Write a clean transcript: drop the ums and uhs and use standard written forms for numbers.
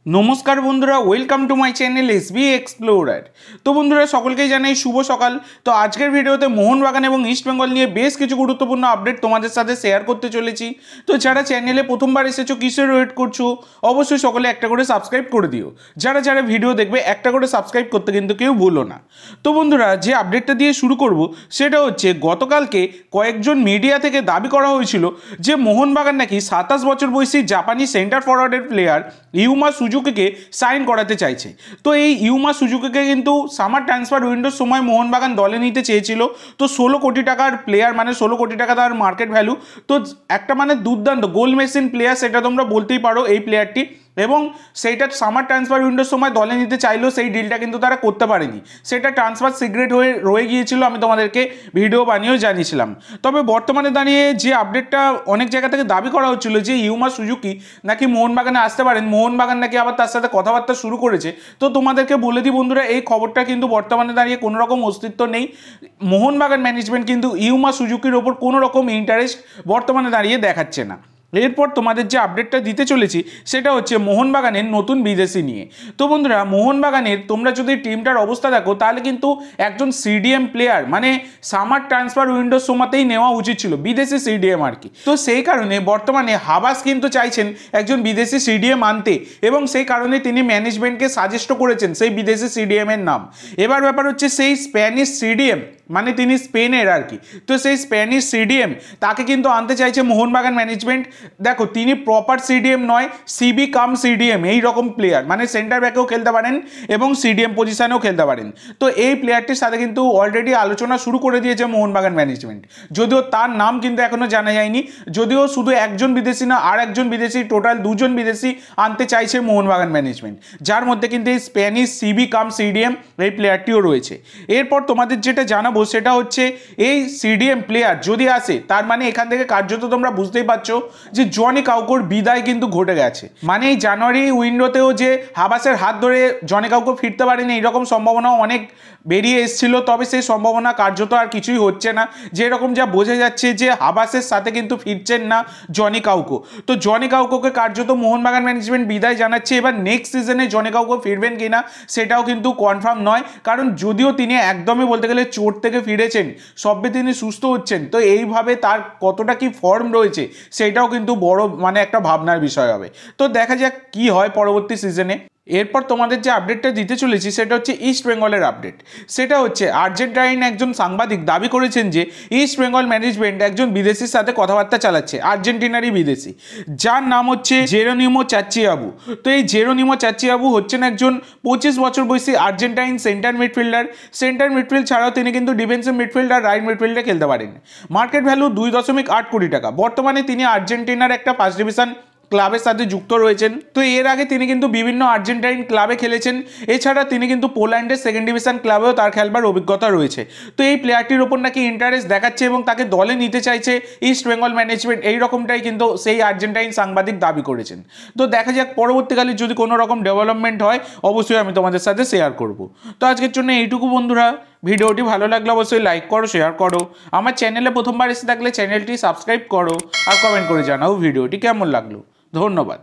नमस्कार बंधुरा welcome to my channel SB explorer. तो बंधुरा सकलके जानाई शुभ सकाल। तो आजकेर भिडियोते मोहनबागान एबं इस्ट बेंगल निये बेश किछु गुरुत्वपूर्ण आपडेट तोमादेर साथे शेयर करते चलेछि। तो जारा चैनेले प्रथमबार एसेछो किसेर वेट करछो अवश्यई सकले एकटा करे सबस्क्राइब करे दिओ। जारा जारा भिडियो देखबे एकटा करे सबस्क्राइब करते किन्तु केउ भुलो ना। तो बंधुरा जे आपडेटटा दिये शुरू करब सेटा हच्छे गतकालके कयेकजन मीडिया थेके दाबी करा हयेछिलो जे मोहनबागान नाकि 27 बछर बयसी जापानी सेंटर फरवार्डेर प्लेयार इउमा सुजुकी साइन कराते चाइছে। तो এই ইউমা সুজুকিকে কিন্তু সামার ট্রান্সফার উইন্ডোর সময় মোহনবাগান দলে নিতে চেয়েছিল। তো 16 কোটি টাকার প্লেয়ার মানে 16 কোটি টাকা তার মার্কেট ভ্যালু। তো একটা মানে দুর্দান্ত গোল মেশিন প্লেয়ার সেটা তোমরা বলতেই পারো এই প্লেয়ারটি। এবং সেইটা সামার ট্রান্সফার উইন্ডোর সময় দলে নিতে চাইলেও সেই ডিলটা কিন্তু তারা করতে পারেনি, সেটা ট্রান্সফার সিক্রেট হয়ে রয়ে গিয়েছিল। আমি তোমাদেরকে ভিডিও বানিয়েও জানিয়েছিলাম। তবে বর্তমানে দাঁড়িয়ে যে আপডেটটা অনেক জায়গা থেকে দাবি করা হচ্ছিল যে ইউমা সুজুকি নাকি মোহনবাগানে আসতে পারেন, মোহনবাগান নাকি আবার তার সাথে কথাবার্তা শুরু করেছে। তো তোমাদেরকে বলে দিই বন্ধুরা, এই খবরটা কিন্তু বর্তমানে দাঁড়িয়ে কোনো রকম অস্তিত্ব নেই। মোহনবাগান ম্যানেজমেন্ট কিন্তু ইউমা সুজুকির ওপর কোনো রকম ইন্টারেস্ট বর্তমানে দাঁড়িয়ে দেখাচ্ছে না। এরপর তোমাদের যে আপডেটটা দিতে চলেছি সেটা হচ্ছে মোহনবাগানের নতুন বিদেশি নিয়ে। তো বন্ধুরা, মোহনবাগানের তোমরা যদি টিমটার অবস্থা দেখো তাহলে কিন্তু একজন সিডিএম প্লেয়ার মানে সামার ট্রান্সফার উইন্ডোর সময়তেই নেওয়া উচিত ছিল, বিদেশি সিডিএম আর কি। তো সেই কারণে বর্তমানে হাবাস কিন্তু চাইছেন একজন বিদেশি সিডিএম আনতে এবং সেই কারণে তিনি ম্যানেজমেন্টকে সাজেস্ট করেছেন সেই বিদেশি সিডিএম এর নাম। এবার ব্যাপার হচ্ছে সেই স্প্যানিশ সিডিএম মানে তিনি স্পেনের আর কি। তো সেই স্প্যানিশ সিডিএম তাকে কিন্তু আনতে চাইছে মোহনবাগান ম্যানেজমেন্ট। দেখো তিনি প্রপার সিডিএম নয়, সিবি কাম সিডিএম এই রকম প্লেয়ার, মানে সেন্টার ব্যাকেও খেলতে পারেন এবং সিডিএম পজিশনেও খেলতে পারেন। তো এই প্লেয়ারটির সাথে কিন্তু অলরেডি আলোচনা শুরু করে দিয়েছে মোহনবাগান ম্যানেজমেন্ট, যদিও তার নাম কিন্তু এখনো জানা যায়নি। যদিও শুধু একজন বিদেশি না, আর একজন বিদেশি, টোটাল দুজন বিদেশি আনতে চাইছে মোহনবাগান ম্যানেজমেন্ট, যার মধ্যে কিন্তু এই স্প্যানিশ সিবি কাম সিডিএম এই প্লেয়ারটিও রয়েছে। এরপর তোমাদের যেটা জানাবো সেটা হচ্ছে এই সিডিএম প্লেয়ার যদি আসে তার মানে এখান থেকে কার্যত তোমরা বুঝতেই পারছো যে জনি কাউকোর বিদায় কিন্তু ঘটে গেছে। মানে এই জানুয়ারি উইন্ডোতেও যে হাবাসের হাত ধরে জনি কাউকো ফিরতে পারেনি এরকম সম্ভাবনাও অনেক বেরিয়ে এসেছিল, তবে সেই সম্ভাবনা কার্যত আর কিছুই হচ্ছে না। যেরকম যা বোঝা যাচ্ছে যে হাবাসের সাথে কিন্তু ফিরছেন না জনি কাউকো। তো জনি কাউকোকে কার্যত মোহনবাগান ম্যানেজমেন্ট বিদায় জানাচ্ছে। এবার নেক্সট সিজনে জনি কাউকো ফিরবেন কিনা সেটাও কিন্তু কনফার্ম নয়, কারণ যদিও তিনি একদমই বলতে গেলে চোট থেকে ফিরেছেন, সবে তিনি সুস্থ হচ্ছেন, তো এইভাবে তার কতটা কি ফর্ম রয়েছে সেটাও কিন্তু বড় মানে একটা ভাবনার বিষয় হবে। তো দেখা যাক কি হয় পরবর্তী সিজনে। এরপর তোমাদের যে আপডেটটা দিতে চলেছি সেটা হচ্ছে ইস্ট বেঙ্গলের আপডেট। সেটা হচ্ছে আর্জেন্টাইন একজন সাংবাদিক দাবি করেছেন যে ইস্ট বেঙ্গল ম্যানেজমেন্ট একজন বিদেশির সাথে কথাবার্তা চালাচ্ছে, আর্জেন্টিনারই বিদেশি, যার নাম হচ্ছে জেরোনিমো চাচিয়াবু। তো এই জেরোনিমো চাচিয়াবু হচ্ছেন একজন 25 বছর বয়সী Argentine centre midfielder. Centre midfield ছাড়াও তিনি কিন্তু ডিফেন্সিভ মিডফিল্ডার, রাইট মিডফিল্ডে খেলতে পারেন। মার্কেট ভ্যালু 2.8 কোটি টাকা। বর্তমানে তিনি আর্জেন্টিনার একটা ফার্স্ট ডিভিশন ক্লাবের সাথে যুক্ত রয়েছেন। তো এর আগে তিনি কিন্তু বিভিন্ন আর্জেন্টাইন ক্লাবে খেলেছেন। এছাড়া তিনি কিন্তু পোল্যান্ডের সেকেন্ড ডিভিশন ক্লাবেও তার খেলবার অভিজ্ঞতা রয়েছে। তো এই প্লেয়ারটির ওপর নাকি ইন্টারেস্ট দেখাচ্ছে এবং তাকে দলে নিতে চাইছে ইস্ট বেঙ্গল ম্যানেজমেন্ট, এই রকমটাই কিন্তু সেই আর্জেন্টাইন সাংবাদিক দাবি করেছেন। তো দেখা যাক পরবর্তীকালে যদি কোনো রকম ডেভেলপমেন্ট হয় অবশ্যই আমি তোমাদের সাথে শেয়ার করব। তো আজকের জন্য এইটুকু বন্ধুরা, ভিডিওটি ভালো লাগলে অবশ্যই লাইক করো, শেয়ার করো, আমার চ্যানেলে প্রথমবার এসে থাকলে চ্যানেলটি সাবস্ক্রাইব করো আর কমেন্ট করে জানাও ভিডিওটি কেমন লাগলো। ধন্যবাদ।